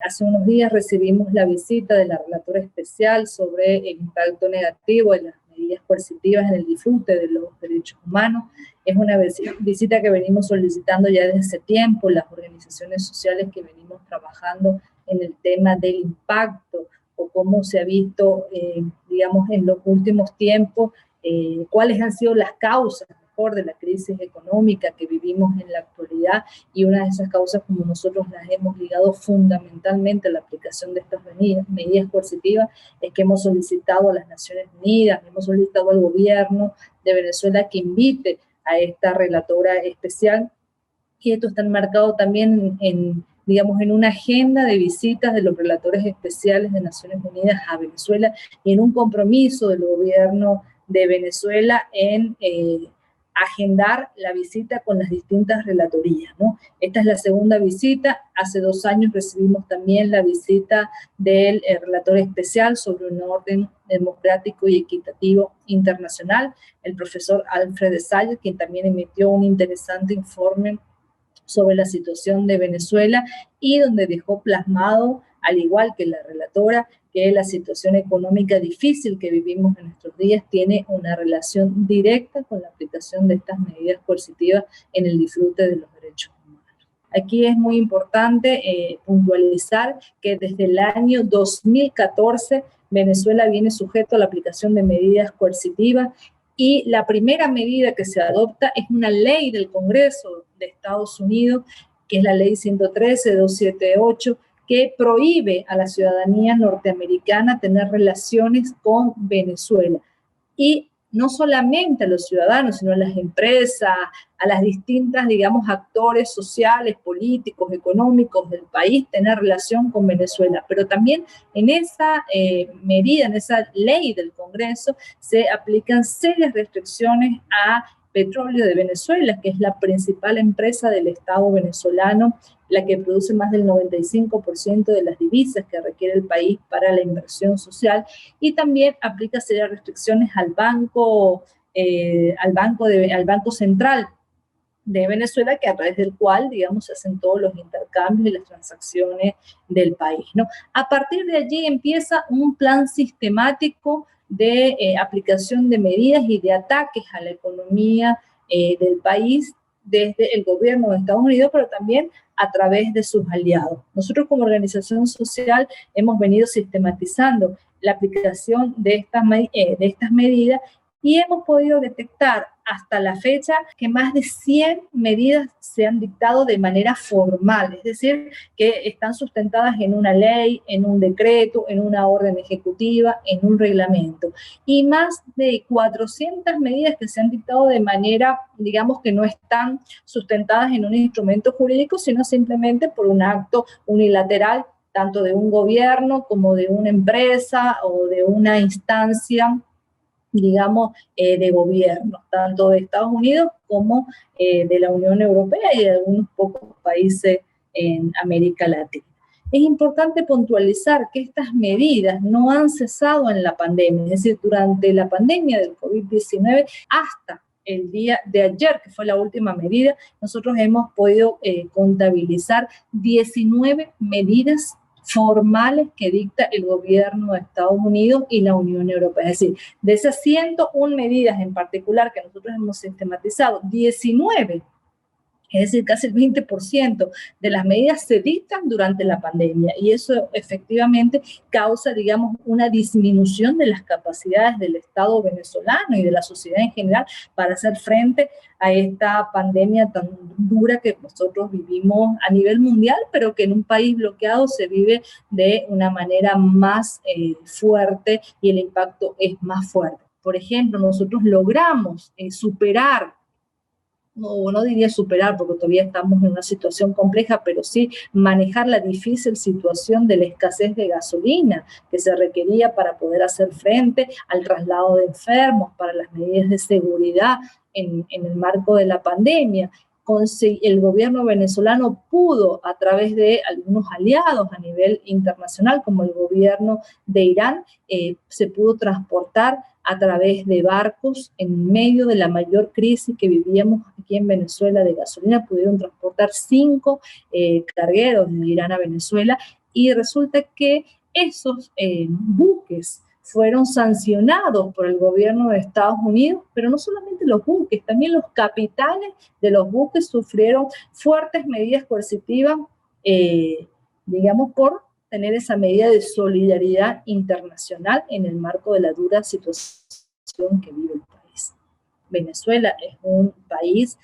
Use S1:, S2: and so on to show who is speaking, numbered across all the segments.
S1: Hace unos días recibimos la visita de la relatora especial sobre el impacto negativo de las medidas coercitivas en el disfrute de los derechos humanos. Es una visita que venimos solicitando ya desde hace tiempo, las organizaciones sociales que venimos trabajando en el tema del impacto o cómo se ha visto, digamos, en los últimos tiempos, cuáles han sido las causas de la crisis económica que vivimos en la actualidad, y una de esas causas, como nosotros las hemos ligado fundamentalmente a la aplicación de estas medidas coercitivas, es que hemos solicitado a las Naciones Unidas, hemos solicitado al gobierno de Venezuela que invite a esta relatora especial, y esto está enmarcado también digamos, en una agenda de visitas de los relatores especiales de Naciones Unidas a Venezuela y en un compromiso del gobierno de Venezuela en agendar la visita con las distintas relatorías, ¿no? Esta es la segunda visita. Hace 2 años recibimos también la visita del relator especial sobre un orden democrático y equitativo internacional, el profesor Alfred Sayed, quien también emitió un interesante informe sobre la situación de Venezuela y donde dejó plasmado, al igual que la relatora, que la situación económica difícil que vivimos en nuestros días tiene una relación directa con la aplicación de estas medidas coercitivas en el disfrute de los derechos humanos. Aquí es muy importante puntualizar que desde el año 2014 Venezuela viene sujeto a la aplicación de medidas coercitivas, y la primera medida que se adopta es una ley del Congreso de Estados Unidos, que es la ley 113-278, que prohíbe a la ciudadanía norteamericana tener relaciones con Venezuela. Y no solamente a los ciudadanos, sino a las empresas, a las distintas, digamos, actores sociales, políticos, económicos del país, tener relación con Venezuela. Pero también en esa medida, en esa ley del Congreso, se aplican serias restricciones a Petróleo de Venezuela, que es la principal empresa del Estado venezolano, la que produce más del 95% de las divisas que requiere el país para la inversión social, y también aplica serias restricciones al Banco Central de Venezuela, que a través del cual, digamos, se hacen todos los intercambios y las transacciones del país, ¿no? A partir de allí empieza un plan sistemático de aplicación de medidas y de ataques a la economía del país desde el gobierno de Estados Unidos, pero también a través de sus aliados. Nosotros como organización social hemos venido sistematizando la aplicación de estas medidas y hemos podido detectar hasta la fecha que más de 100 medidas se han dictado de manera formal, es decir, que están sustentadas en una ley, en un decreto, en una orden ejecutiva, en un reglamento. Y más de 400 medidas que se han dictado de manera, digamos, que no están sustentadas en un instrumento jurídico, sino simplemente por un acto unilateral, tanto de un gobierno como de una empresa o de una instancia, digamos, de gobierno, tanto de Estados Unidos como de la Unión Europea y de algunos pocos países en América Latina. Es importante puntualizar que estas medidas no han cesado en la pandemia, es decir, durante la pandemia del COVID-19 hasta el día de ayer, que fue la última medida, nosotros hemos podido contabilizar 19 medidas formales que dicta el gobierno de Estados Unidos y la Unión Europea. Es decir, de esas 101 medidas en particular que nosotros hemos sistematizado, 19, es decir, casi el 20% de las medidas se dictan durante la pandemia, y eso efectivamente causa, digamos, una disminución de las capacidades del Estado venezolano y de la sociedad en general para hacer frente a esta pandemia tan dura que nosotros vivimos a nivel mundial, pero que en un país bloqueado se vive de una manera más fuerte y el impacto es más fuerte. Por ejemplo, nosotros logramos superar, no diría superar porque todavía estamos en una situación compleja, pero sí manejar la difícil situación de la escasez de gasolina que se requería para poder hacer frente al traslado de enfermos, para las medidas de seguridad en el marco de la pandemia. El gobierno venezolano pudo, a través de algunos aliados a nivel internacional, como el gobierno de Irán, se pudo transportar a través de barcos en medio de la mayor crisis que vivíamos aquí en Venezuela de gasolina. Pudieron transportar 5 cargueros de Irán a Venezuela, y resulta que esos buques fueron sancionados por el gobierno de Estados Unidos, pero no solamente los buques, también los capitanes de los buques sufrieron fuertes medidas coercitivas, digamos, por tener esa medida de solidaridad internacional en el marco de la dura situación que vive el país. Venezuela es un país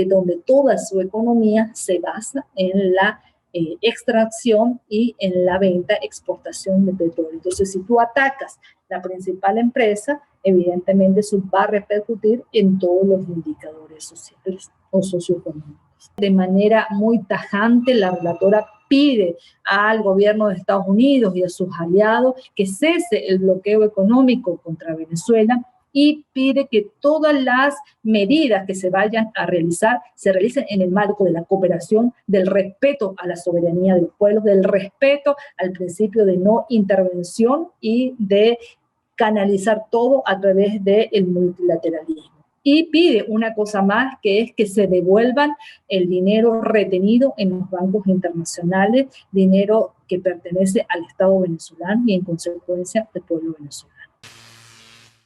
S1: donde toda su economía se basa en la extracción y en la venta, exportación de petróleo. Entonces, si tú atacas la principal empresa, evidentemente eso va a repercutir en todos los indicadores sociales o socioeconómicos. De manera muy tajante, la relatora pide al gobierno de Estados Unidos y a sus aliados que cese el bloqueo económico contra Venezuela y pide que todas las medidas que se vayan a realizar se realicen en el marco de la cooperación, del respeto a la soberanía del pueblo, del respeto al principio de no intervención y de canalizar todo a través del multilateralismo. Y pide una cosa más, que es que se devuelvan el dinero retenido en los bancos internacionales, dinero que pertenece al Estado venezolano y en consecuencia al pueblo venezolano.